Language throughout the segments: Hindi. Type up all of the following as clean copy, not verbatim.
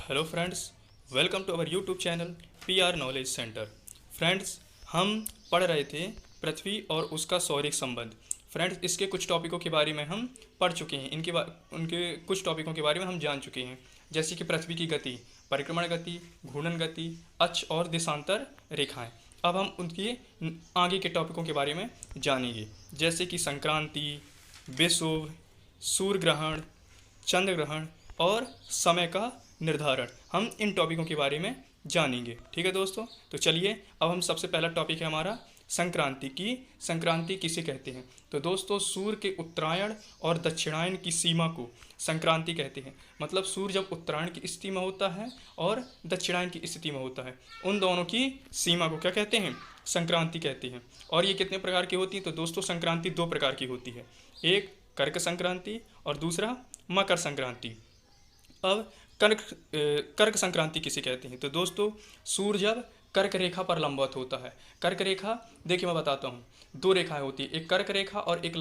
Hello friends, welcome to our YouTube channel PR knowledge centre. Friends, हम पढ़ रहे थे पृथ्वी और उसका सौरिक संबंध। फ्रेंड्स, इसके कुछ टॉपिकों के बारे में हम पढ़ चुके हैं, उनके कुछ टॉपिकों के बारे में हम जान चुके हैं, जैसे कि पृथ्वी की गति, परिक्रमण गति, घूर्णन गति, अक्ष और देशांतर रेखाएं। अब हम उनके आगे के टॉपिकों के बारे में जानेंगे, जैसे कि संक्रांति, विषुव, सूर्य ग्रहण, चंद्र ग्रहण और समय का निर्धारण। हम इन टॉपिकों के बारे में जानेंगे। ठीक है दोस्तों, तो चलिए अब हम सबसे पहला टॉपिक है हमारा संक्रांति की। संक्रांति किसे कहते हैं? तो दोस्तों, सूर्य के उत्तरायण और दक्षिणायन की सीमा को संक्रांति कहते हैं। मतलब सूर्य जब उत्तरायण की स्थिति में होता है और दक्षिणायन की स्थिति में होता है, उन दोनों की सीमा को क्या कहते हैं? संक्रांति कहते हैं। और ये कितने प्रकार की होती है? तो दोस्तों, संक्रांति दो प्रकार की होती है, एक कर्क संक्रांति और दूसरा मकर संक्रांति। अब कर्क संक्रांति किसे कहते हैं? तो दोस्तों, सूर्य जब कर्क रेखा पर लंबवत होता है। कर्क रेखा, देखिए मैं बताता हूँ, दो रेखाएं होती है, एक कर्क रेखा और एक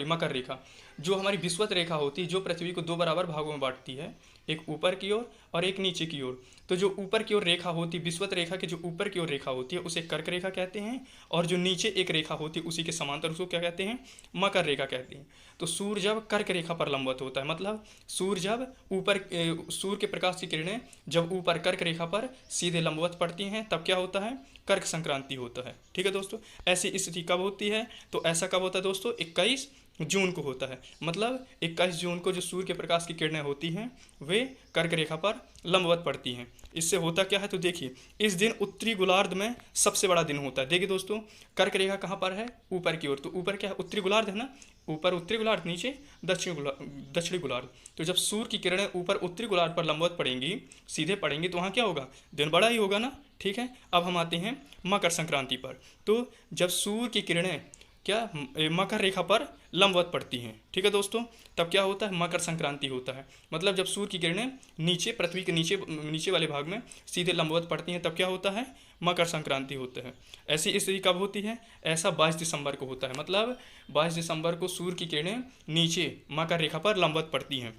मकर रेखा। जो हमारी विषुवत रेखा होती है, जो पृथ्वी को दो बराबर भागों में बांटती है, एक ऊपर की ओर और एक नीचे की ओर। तो जो ऊपर की ओर रेखा होती है, विषुवत रेखा की जो ऊपर की ओर रेखा होती है, उसे कर्क रेखा कहते हैं, और जो नीचे एक रेखा होती है उसी के समांतर, उसको क्या कहते हैं? मकर रेखा कहते हैं। तो सूर्य जब कर्क रेखा पर लंबवत होता है, मतलब सूर्य के प्रकाश की किरणें जब ऊपर कर्क रेखा पर सीधे लंबवत पड़ती हैं, तब क्या होता है? कर्क संक्रांति होता है। ठीक है दोस्तों, ऐसी स्थिति कब होती है? तो ऐसा कब होता है दोस्तों? 21 जून को होता है। मतलब 21 जून को जो सूर्य के प्रकाश की किरणें होती हैं, वे कर्क रेखा पर लंबवत पड़ती हैं। इससे होता क्या है? तो देखिए, इस दिन उत्तरी गोलार्ध में सबसे बड़ा दिन होता है। देखिए दोस्तों, कर्क रेखा कहाँ पर है? ऊपर की ओर। तो ऊपर क्या है? उत्तरी गोलार्ध है ना। ऊपर उत्तरी गोलार्ध, नीचे दक्षिणी गोलार्ध। तो जब सूर्य की किरणें ऊपर उत्तरी गोलार्ध पर लंबवत पड़ेंगी, सीधे पड़ेंगी, तो वहाँ क्या होगा? दिन बड़ा ही होगा ना। ठीक है, अब हम आते हैं मकर संक्रांति पर। तो जब सूर्य की किरणें क्या मकर रेखा पर लंबवत पड़ती हैं, ठीक है दोस्तों, तब क्या होता है? मकर संक्रांति होता है। मतलब जब सूर्य की किरणें नीचे, पृथ्वी के नीचे वाले भाग में सीधे लंबवत पड़ती हैं, तब क्या होता है? मकर संक्रांति होता है। ऐसी स्थिति कब होती है? ऐसा 22 दिसंबर को होता है। मतलब 22 दिसंबर को सूर्य की किरणें नीचे मकर रेखा पर लंबवत पड़ती हैं।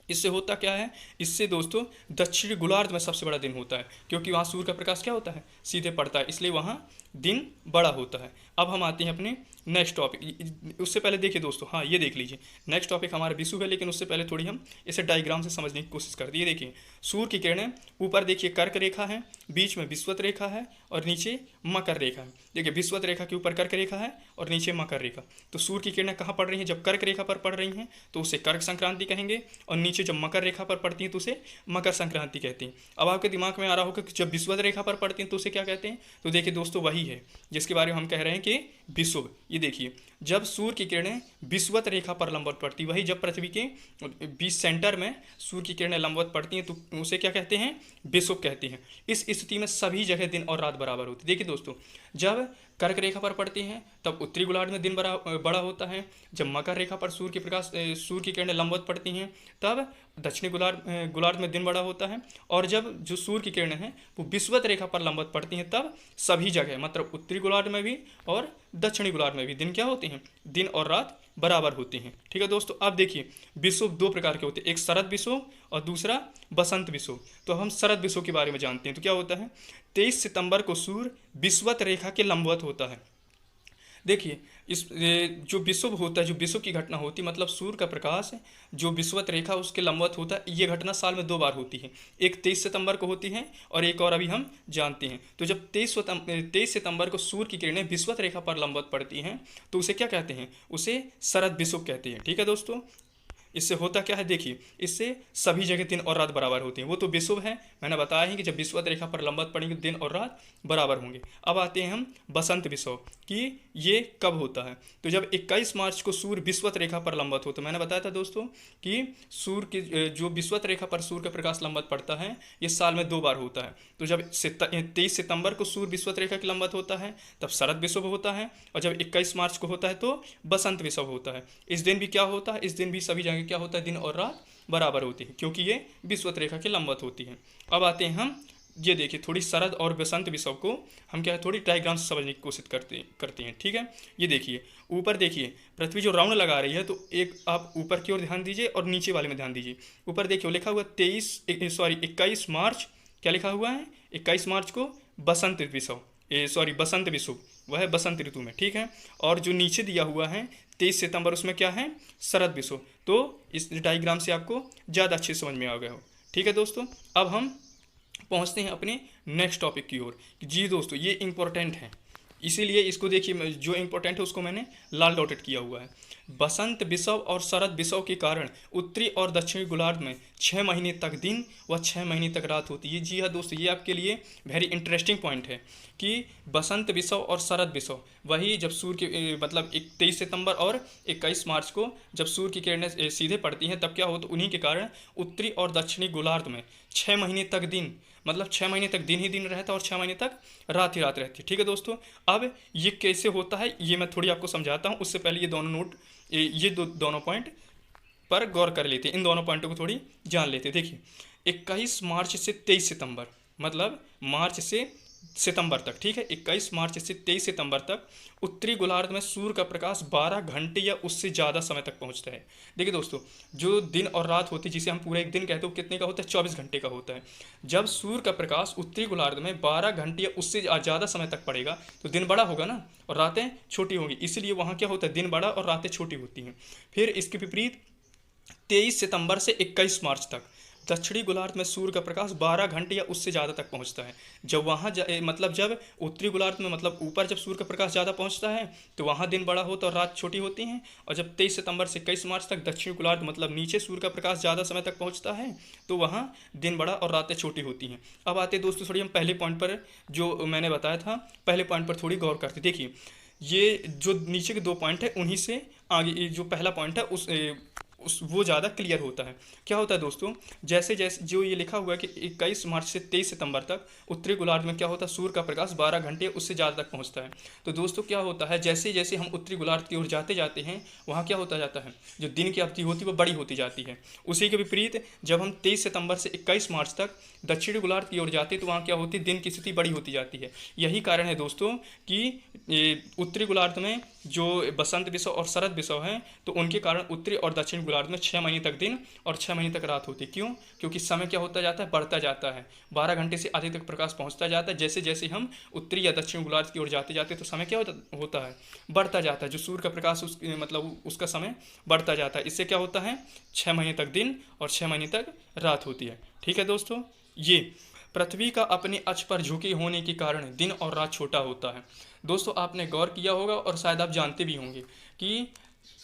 इससे होता क्या है? इससे दोस्तों, दक्षिणी गोलार्ध में सबसे बड़ा दिन होता है, क्योंकि वहाँ सूर्य का प्रकाश क्या होता है? सीधे पड़ता है, इसलिए वहाँ दिन बड़ा होता है। अब हम आते हैं अपने नेक्स्ट टॉपिक। उससे पहले देखिए दोस्तों, हाँ ये देख लीजिए, नेक्स्ट टॉपिक हमारा विषुव है, लेकिन उससे पहले थोड़ी हम इसे डायग्राम से समझने की कोशिश करते हैं। देखिए, सूर्य की किरणें ऊपर देखिए कर्क रेखा है, बीच में विषुवत रेखा है और नीचे मकर रेखा है। देखिए, विषुवत रेखा के ऊपर कर्क रेखा है और नीचे मकर रेखा। तो सूर्य की किरणें कहाँ पड़ रही हैं? जब कर्क रेखा पर पड़ रही हैं तो उसे कर्क संक्रांति कहेंगे, और नीचे जब मकर रेखा पर पड़ती हैं तो उसे मकर संक्रांति कहते हैं। अब आपके दिमाग में आ रहा होगा कि जब विषुवत रेखा पर पड़ती हैं तो उसे क्या कहते हैं? तो देखिए दोस्तों, वही है जिसके बारे में हम कह रहे हैं कि विषुव। ये देखिए, जब सूर्य की किरणें विषुवत रेखा पर लंबवत पड़ती, वही जब पृथ्वी के बीच सेंटर में सूर्य की किरणें लंबवत पड़ती हैं, तो उसे क्या कहते हैं? विषुव कहते हैं। इस स्थिति में सभी जगह दिन और रात बराबर होती है। देखिए दोस्तों, जब कर्क रेखा पर पड़ती हैं तब उत्तरी गोलार्ध में दिन बड़ा होता है। जब मकर रेखा पर सूर्य की किरणें लंबवत पड़ती हैं, तब दक्षिणी गोलार्ध में दिन बड़ा होता है। और जब जो सूर्य की किरणें हैं वो विषुवत रेखा पर लंबवत पड़ती हैं, तब सभी जगह, मतलब उत्तरी गोलार्ध में भी और दक्षिणी गोलार्ध में भी दिन क्या होते हैं? दिन और रात बराबर होते हैं। ठीक है दोस्तों, अब देखिए, विषुव दो प्रकार के होते हैं, एक शरद विषुव और दूसरा बसंत विषुव। तो हम शरद विषुव के बारे में जानते हैं। तो क्या होता है? 23 सितंबर को सूर्य विषुवत रेखा के लंबवत होता है। देखिए, जो विषुव होता है, जो विषुव की घटना होती है, मतलब सूर्य का प्रकाश जो विषुवत रेखा उसके लंबवत होता है, ये घटना साल में दो बार होती है। एक 23 सितंबर को होती है और एक और अभी हम जानते हैं। तो जब 23 सितंबर को सूर्य की किरणें विषुवत रेखा पर लंबवत पड़ती हैं, तो उसे क्या कहते हैं? उसे शरद विषुव कहते हैं। ठीक है दोस्तों, इससे होता क्या है? देखिए, इससे सभी जगह दिन और रात बराबर होती हैं। वो तो विषुव है, मैंने बताया है कि जब विषुवत रेखा पर लंबवत पड़ेंगे दिन और रात बराबर होंगे। अब आते हैं हम बसंत विषुव कि ये कब होता है। तो जब 21 मार्च को सूर्य विषुवत रेखा पर लंबवत होता है, मैंने बताया था दोस्तों कि सूर्य की जो विषुवत रेखा पर सूर्य का प्रकाश लंबवत पड़ता है, ये साल में दो बार होता है। तो जब 23 सितंबर को सूर्य विषुवत रेखा के लंबवत होता है, तब शरद विषुव होता है, और जब 21 मार्च को होता है तो बसंत विषुव होता है। इस दिन भी क्या होता है? इस दिन भी सभी जगह क्या होता है? दिन और रात बराबर होती है, क्योंकि ये विषुवत रेखा के लंबवत होती है। अब आते हैं हम ये देखिए थोड़ी शरद और बसंत विषव को हम क्या है थोड़ी डायग्राम से समझने की कोशिश करते हैं। ठीक है, ये देखिए ऊपर देखिए पृथ्वी जो राउंड लगा रही है, तो एक आप ऊपर की ओर ध्यान दीजिए और नीचे वाले में ध्यान दीजिए। ऊपर देखिए लिखा हुआ 21 मार्च, क्या लिखा हुआ है 21 मार्च को बसंत विषव, बसंत विषुव, वह है बसंत ऋतु में। ठीक है, और जो नीचे दिया हुआ है 23 सितंबर, उसमें क्या है शरद विषुव। तो इस डायग्राम से आपको ज़्यादा अच्छे समझ में आ गया हो। ठीक है दोस्तों, अब हम पहुंचते हैं अपने नेक्स्ट टॉपिक की ओर। जी दोस्तों, ये इंपॉर्टेंट है, इसीलिए इसको देखिए, जो इंपॉर्टेंट है उसको मैंने लाल डॉटेड किया हुआ है। बसंत विषव और शरद विषव के कारण उत्तरी और दक्षिणी गोलार्ध में 6 महीने तक दिन व 6 महीने तक रात होती है। जी हाँ दोस्तों, ये आपके लिए वेरी इंटरेस्टिंग पॉइंट है कि बसंत विषव और शरद विषव, वही जब सूर्य के मतलब 23 सितंबर और 21 मार्च को जब सूर्य की किरणें सीधे पड़ती हैं, तब क्या होता है, उन्हीं के कारण उत्तरी और दक्षिणी गोलार्ध में 6 महीने तक दिन, मतलब 6 महीने तक दिन ही दिन रहता है और 6 महीने तक रात ही रात रहती है। ठीक है दोस्तों, अब ये कैसे होता है ये मैं थोड़ी आपको समझाता हूँ। उससे पहले ये दोनों नोट, ये दोनों पॉइंट पर गौर कर लेते हैं, इन दोनों पॉइंटों को थोड़ी जान लेते हैं। देखिए 21 मार्च से 23 सितंबर, मतलब मार्च से सितंबर तक, ठीक है, 21 मार्च से 23 सितंबर तक उत्तरी गोलार्ध में सूर्य का प्रकाश 12 घंटे या उससे ज़्यादा समय तक पहुंचता है। देखिए दोस्तों, जो दिन और रात होती है, जिसे हम पूरा एक दिन कहते हैं, वो कितने का होता है, 24 घंटे का होता है। जब सूर्य का प्रकाश उत्तरी गोलार्ध में 12 घंटे या उससे ज़्यादा समय तक पड़ेगा, तो दिन बड़ा होगा ना और रातें छोटी होंगी, इसलिए वहाँ क्या होता है, दिन बड़ा और रातें छोटी होती हैं। फिर इसके विपरीत 23 सितंबर से 21 मार्च तक दक्षिणी गोलार्ध में सूर्य का प्रकाश 12 घंटे या उससे ज़्यादा तक पहुंचता है। जब वहाँ मतलब जब उत्तरी गोलार्ध में, मतलब ऊपर जब सूर्य का प्रकाश ज़्यादा पहुंचता है, तो वहाँ दिन बड़ा होता है और रात छोटी होती हैं। और जब 23 सितंबर से 21 मार्च तक दक्षिणी गोलार्ध, मतलब नीचे सूर्य का प्रकाश ज़्यादा समय तक पहुँचता है, तो वहाँ दिन बड़ा और रातें छोटी होती हैं। अब आते दोस्तों थोड़ी हम पहले पॉइंट पर, जो मैंने बताया था, पहले पॉइंट पर थोड़ी गौर करते। देखिए ये जो नीचे के 2 पॉइंट है, उन्हीं से आगे जो पहला पॉइंट है वो ज़्यादा क्लियर होता है। क्या होता है दोस्तों, जैसे जैसे जो ये लिखा हुआ है कि 21 मार्च से 23 सितंबर तक उत्तरी गोलार्ध में क्या होता है, सूर्य का प्रकाश 12 घंटे उससे ज़्यादा तक पहुंचता है। तो दोस्तों क्या होता है, जैसे जैसे हम उत्तरी गोलार्ध की ओर जाते जाते हैं, वहाँ क्या होता जाता है, जो दिन की अवधि होती है वो बड़ी होती जाती है। उसी के विपरीत जब हम 23 सितंबर से 21 मार्च तक दक्षिणी गोलार्ध की ओर जाते हैं, तो वहाँ क्या होती है, दिन की स्थिति बड़ी होती जाती है। यही कारण है दोस्तों कि उत्तरी गोलार्ध में जो बसंत विषव और शरद विषव हैं, तो उनके कारण उत्तरी और दक्षिण गोलार्ध में 6 महीने तक दिन और 6 महीने तक रात होती है। क्यों? क्योंकि समय क्या होता जाता है, बढ़ता जाता है, 12 घंटे से अधिक तक प्रकाश पहुंचता जाता है। जैसे जैसे हम उत्तरी या दक्षिण गोलार्ध की ओर जाते जाते, तो समय क्या होता है, बढ़ता जाता है। जो सूर्य का प्रकाश मतलब उसका समय बढ़ता जाता है। इससे क्या होता है, 6 महीने तक दिन और 6 महीने तक रात होती है। ठीक है दोस्तों, ये पृथ्वी का अपने अक्ष पर झुके होने के कारण दिन और रात छोटा होता है। दोस्तों आपने गौर किया होगा और शायद आप जानते भी होंगे कि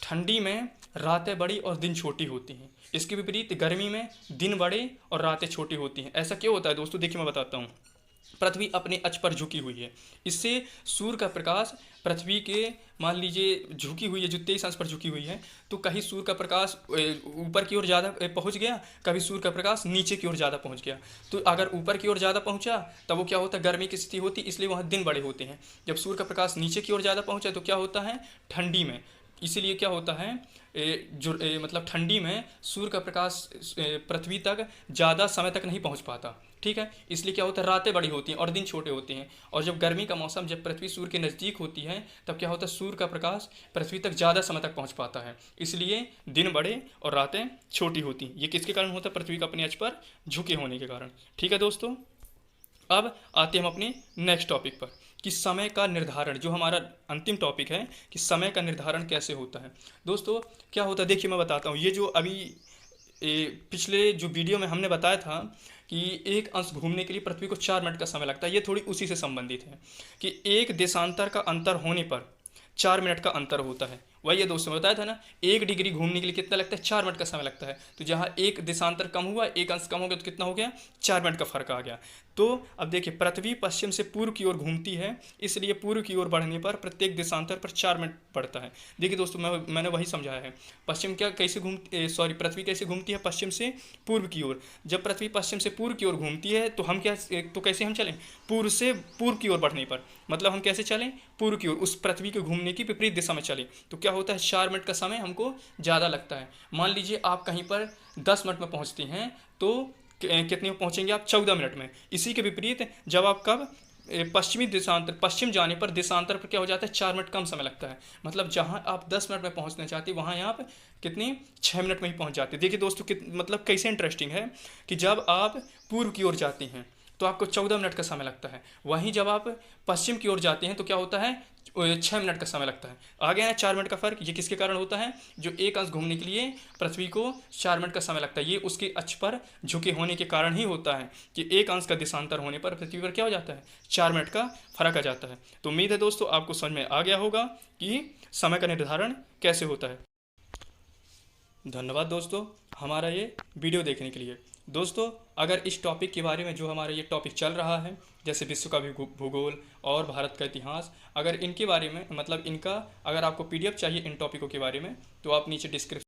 ठंडी में रातें बड़ी और दिन छोटी होती हैं। इसके विपरीत गर्मी में दिन बड़े और रातें छोटी होती हैं। ऐसा क्यों होता है दोस्तों, देखिए मैं बताता हूँ। पृथ्वी अपने अक्ष पर झुकी हुई है, इससे सूर्य का प्रकाश पृथ्वी के, मान लीजिए झुकी हुई है, जो 23 अंश पर झुकी हुई है, तो कहीं सूर्य का प्रकाश ऊपर की ओर ज़्यादा पहुंच गया, कभी सूर्य का प्रकाश नीचे की ओर ज़्यादा पहुंच गया। तो अगर ऊपर की ओर ज़्यादा पहुंचा, तब वो क्या होता है, गर्मी की स्थिति होती, इसलिए वहाँ दिन बड़े होते हैं। जब सूर्य का प्रकाश नीचे की ओर ज़्यादा पहुंचा, तो क्या होता है, ठंडी में, इसीलिए क्या होता है, मतलब ठंडी में सूर्य का प्रकाश पृथ्वी तक ज़्यादा समय तक नहीं पहुंच पाता। ठीक है, इसलिए क्या होता है, रातें बड़ी होती हैं और दिन छोटे होते हैं। और जब गर्मी का मौसम, जब पृथ्वी सूर्य के नज़दीक होती है, तब क्या होता है, सूर्य का प्रकाश पृथ्वी तक ज़्यादा समय तक पहुंच पाता है, इसलिए दिन बड़े और रातें छोटी होती हैं। ये किसके कारण होता है, पृथ्वी का अपने अक्ष पर झुके होने के कारण। ठीक है दोस्तों, अब आते हम अपने नेक्स्ट टॉपिक पर कि समय का निर्धारण, जो हमारा अंतिम टॉपिक है कि समय का निर्धारण कैसे होता है। दोस्तों क्या होता है, देखिए मैं बताता हूँ। ये जो अभी पिछले जो वीडियो में हमने बताया था कि एक अंश घूमने के लिए पृथ्वी को 4 मिनट का समय लगता है, ये थोड़ी उसी से संबंधित है कि एक देशांतर का अंतर होने पर 4 मिनट का अंतर होता है। वही ये दोस्तों बताया था ना, 1 डिग्री घूमने के लिए कितना लगता है, 4 मिनट का समय लगता है। तो जहाँ एक देशांतर कम हुआ, एक अंश कम हो गया, तो कितना हो गया, 4 मिनट का फर्क आ गया। तो अब देखिए, पृथ्वी पश्चिम से पूर्व की ओर घूमती है, इसलिए पूर्व की ओर बढ़ने पर प्रत्येक देशांतर पर 4 मिनट बढ़ता है। देखिए दोस्तों, मैंने वही समझाया है। पश्चिम क्या कैसे पृथ्वी कैसे घूमती है, पश्चिम से पूर्व की ओर। जब पृथ्वी पश्चिम से पूर्व की ओर घूमती है, तो हम कैसे हम चलें, पूर्व से पूर्व की ओर बढ़ने पर, मतलब हम कैसे चलें, पूर्व की ओर, उस पृथ्वी के घूमने की विपरीत दिशा में चलें। तो क्या होता है, 4 मिनट का समय हमको ज़्यादा लगता है। मान लीजिए आप कहीं पर 10 मिनट में पहुंचते हैं, तो कितने में पहुँचेंगे आप? 14 मिनट में। इसी के विपरीत जब आप कब पश्चिमी देशांतर, पश्चिम जाने पर देशांतर पर क्या हो जाता है? 4 मिनट कम समय लगता है। मतलब जहाँ आप 10 मिनट में पहुँचना चाहते हैं वहाँ आप कितनी 6 मिनट में ही पहुँच जाते हैं। देखिए दोस्तों मतलब कैसे इंटरेस्टिंग है कि जब आप पूर्व की ओर जाते हैं तो आपको 14 मिनट का समय लगता है, वहीं जब आप पश्चिम की ओर जाते हैं तो क्या होता है? 6 मिनट का समय लगता है। आ गया है 4 मिनट का फर्क। ये किसके कारण होता है? जो एक अंश घूमने के लिए पृथ्वी को 4 मिनट का समय लगता है, ये उसके अक्ष पर झुके होने के कारण ही होता है कि एक अंश का देशांतर होने पर पृथ्वी पर क्या हो जाता है? 4 मिनट का फर्क आ जाता है। तो उम्मीद है दोस्तों आपको समझ में आ गया होगा कि समय का निर्धारण कैसे होता है। धन्यवाद दोस्तों हमारा ये वीडियो देखने के लिए। दोस्तों अगर इस टॉपिक के बारे में, जो हमारा ये टॉपिक चल रहा है जैसे विश्व का भूगोल और भारत का इतिहास, अगर इनके बारे में मतलब इनका अगर आपको PDF चाहिए इन टॉपिकों के बारे में तो आप नीचे डिस्क्रिप्शन